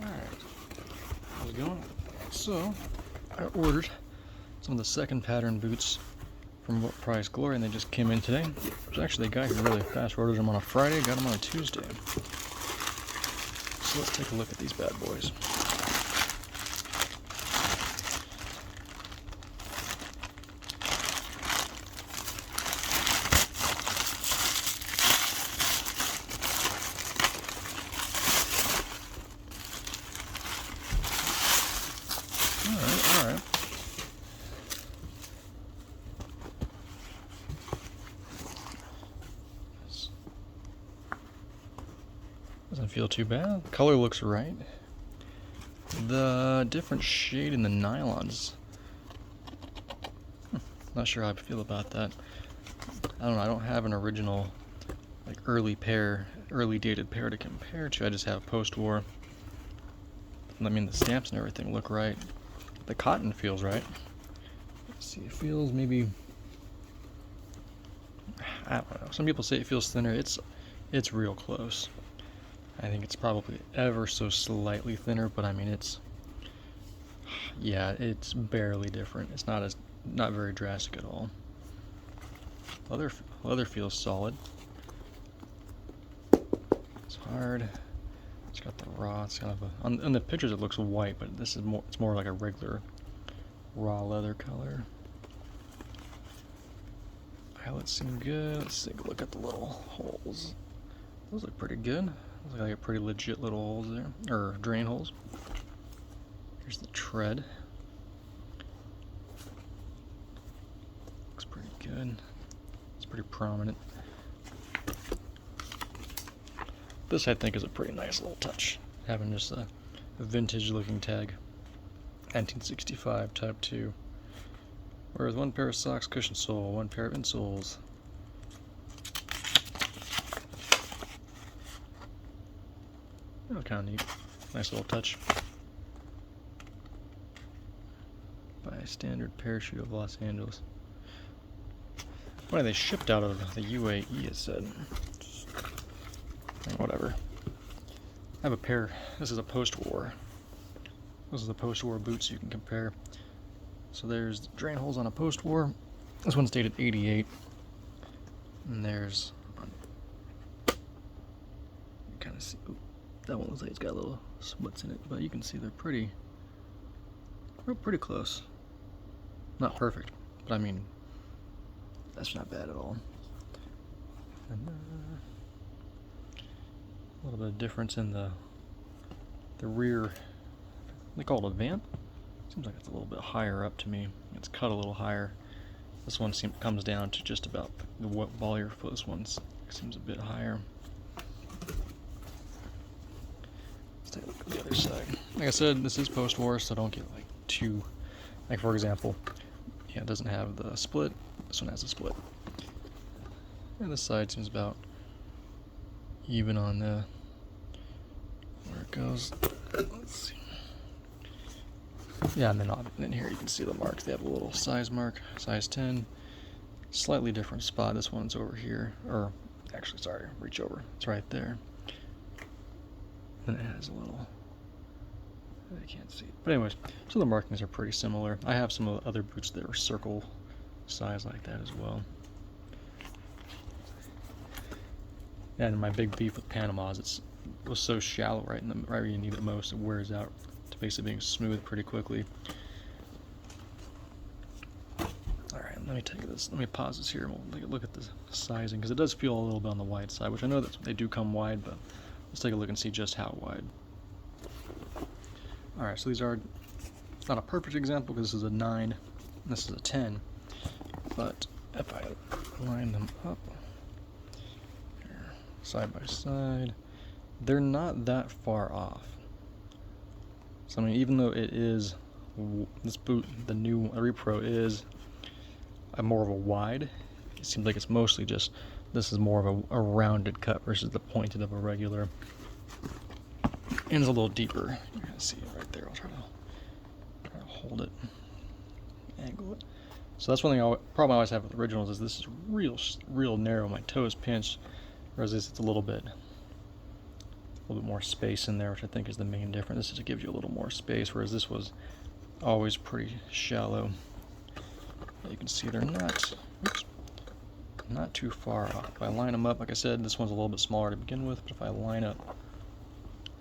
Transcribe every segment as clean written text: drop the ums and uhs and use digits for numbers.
Alright, how's it going? So, I ordered some of the second pattern boots from What Price Glory, and they just came in today. There's actually a guy who really fast ordered them on a Friday, got them on a Tuesday. So let's take a look at these bad boys. Alright. Doesn't feel too bad. Color looks right. The different shade in the nylons. Not sure how I feel about that. I don't know, I don't have an original, like early dated pair to compare to. I just have post-war. I mean, the stamps and everything look right. The cotton feels right. Let's see, it feels maybe, I don't know. Some people say it feels thinner. It's real close. I think it's probably ever so slightly thinner, but I mean it's barely different. It's not very drastic at all. Leather feels solid. It's hard. It's got the raw. It's kind of on the pictures it looks white, but this is more. It's more like a regular raw leather color. Eyelets seem good. Let's take a look at the little holes. Those look pretty good. Looks like a pretty legit little holes there, or drain holes. Here's the tread. Looks pretty good. It's pretty prominent. This I think is a pretty nice little touch, having just a vintage looking tag. 1965 Type 2. Whereas one pair of socks, cushion sole, one pair of insoles. Oh, kind of neat. Nice little touch. By Standard Parachute of Los Angeles. Why are they shipped out of the UAE, it said. Whatever. I have a pair. This is a post-war. Those are the post-war boots you can compare. So there's the drain holes on a post-war. This one's dated 88. And there's... You kind of see... Ooh, that one looks like it's got little splits in it, but you can see they're pretty close. Not perfect, but I mean, that's not bad at all. And, a little bit of difference in the rear. They call it a vamp. Seems like it's a little bit higher up to me. It's cut a little higher. This one comes down to just about the ball of your foot. This one seems a bit higher. Let's take a look at the other side. Like I said, this is post-war, so don't get like too, like for example, it doesn't have the split. This one has a split. And this side seems about even on the where it goes. Let's see. Yeah, and then here you can see the marks. They have a little size mark, size 10. Slightly different spot. This one's over here, or actually, sorry, reach over. It's right there. Then it has a little. I can't see it. But anyways, so the markings are pretty similar. I have some of the other boots that are circle size like that as well. And my big beef with Panamas, it was so shallow right where you need it most. It wears out to basically being smooth pretty quickly. Alright, let me pause this here and we'll take a look at the sizing, because it does feel a little bit on the wide side, which I know that they do come wide, but let's take a look and see just how wide. Alright, so these are not a perfect example because this is a 9 and this is a 10, but if I line them up side by side, they're not that far off. So I mean, even though it is this boot, the new Repro is more of a wide, it seems like it's mostly just this is more of a rounded cut versus the pointed of a regular, and it's a little deeper. You're gonna see it right there. I'll try to hold it, angle it. So that's one thing problem I always have with originals is this is real narrow. My toe is pinched. Whereas this, it's a little bit little bit more space in there, which I think is the main difference. This just gives you a little more space, whereas this was always pretty shallow. You can see they're not too far off. If I line them up, like I said, this one's a little bit smaller to begin with, but if I line up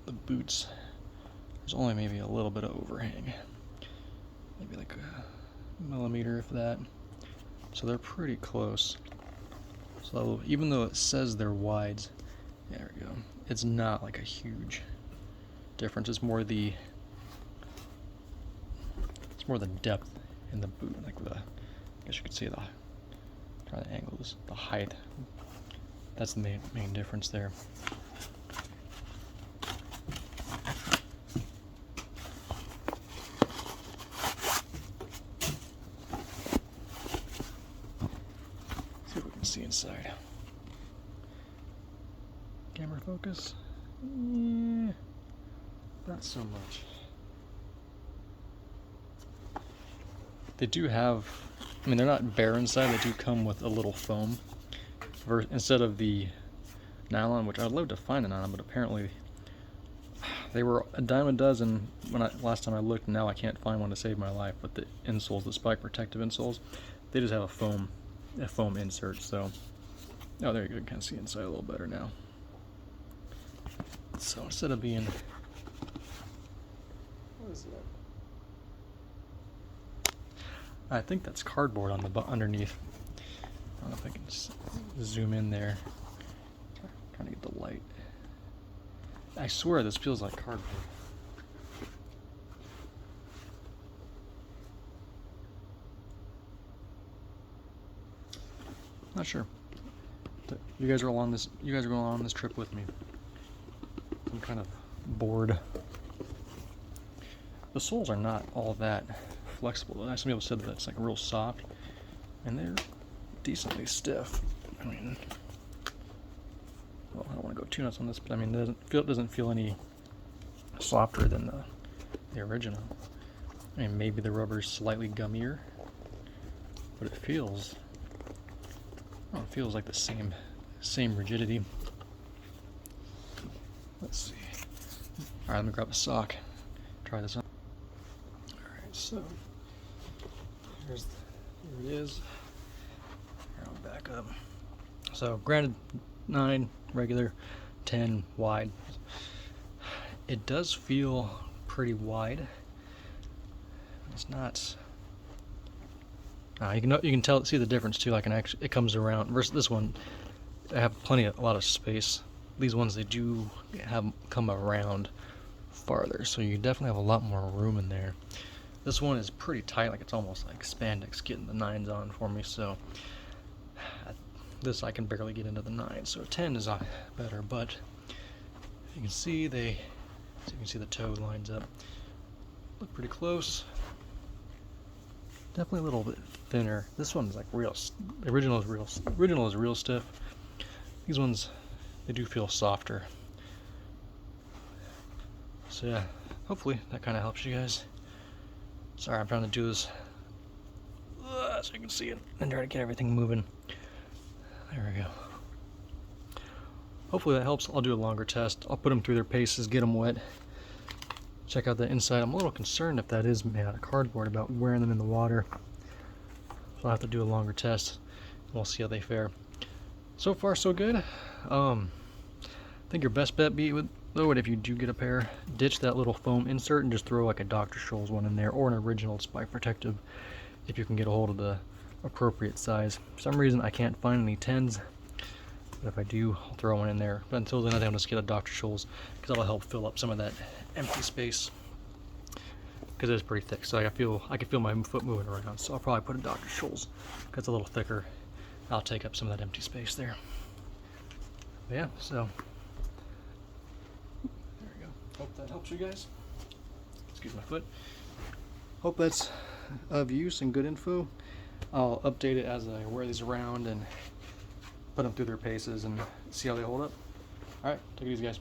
the boots, there's only maybe a little bit of overhang. Maybe like a millimeter, if that. So they're pretty close. So even though it says they're wides, there we go, it's not like a huge difference. It's more the depth in the boot, like I guess you could say try to angle this, the height. That's the main difference there. See what we can see inside. Camera focus? Yeah, not so much. They do have, I mean, they're not bare inside, they do come with a little foam instead of the nylon, which I'd love to find the nylon, but apparently they were a dime a dozen last time I looked, and now I can't find one to save my life. But the insoles, the spike protective insoles, they just have a foam insert. So, oh, there you go, you can see inside a little better now. So instead of being, what is that? I think that's cardboard on the underneath. I don't know if I can just zoom in there. Trying to get the light. I swear this feels like cardboard. Not sure. You guys are going on this trip with me. I'm kind of bored. The soles are not all that flexible. Some people said that it's like real soft, and they're decently stiff. I mean, well, I don't want to go too nuts on this, but I mean, it doesn't feel any softer than the original. I mean, maybe the rubber's slightly gummier, but it feels like the same rigidity. Let's see. All right, let me grab a sock. Try this on. All right, so here it is. Here, I'll back up. So, granted, 9 regular, 10 wide. It does feel pretty wide. It's not. You can see the difference too. Like it comes around versus this one. I have a lot of space. These ones, they do come around farther, so you definitely have a lot more room in there. This one is pretty tight, like it's almost like spandex getting the 9s on for me. So this I can barely get into the 9, so 10 is better. But you can see the toe lines up. Look pretty close. Definitely a little bit thinner. This one's like real. The original is real stiff. These ones, they do feel softer. So yeah, hopefully that kind of helps you guys. Sorry, I'm trying to do this so you can see it and try to get everything moving. There we go. Hopefully that helps. I'll do a longer test. I'll put them through their paces, get them wet. Check out the inside. I'm a little concerned if that is made out of cardboard about wearing them in the water. So I'll have to do a longer test. And we'll see how they fare. So far, so good. I think your best bet though, if you do get a pair, ditch that little foam insert and just throw like a Dr. Scholl's one in there, or an original spike protective if you can get a hold of the appropriate size. For some reason, I can't find any 10s. But if I do, I'll throw one in there. But until then, I think I'll just get a Dr. Scholl's, because that'll help fill up some of that empty space. Because it's pretty thick, so I can feel my foot moving around. So I'll probably put a Dr. Scholl's, because it's a little thicker. I'll take up some of that empty space there. But yeah, so there we go. Hope that helps you guys. Excuse my foot. Hope that's of use and good info. I'll update it as I wear these around and put them through their paces and see how they hold up. Alright, take it easy, guys.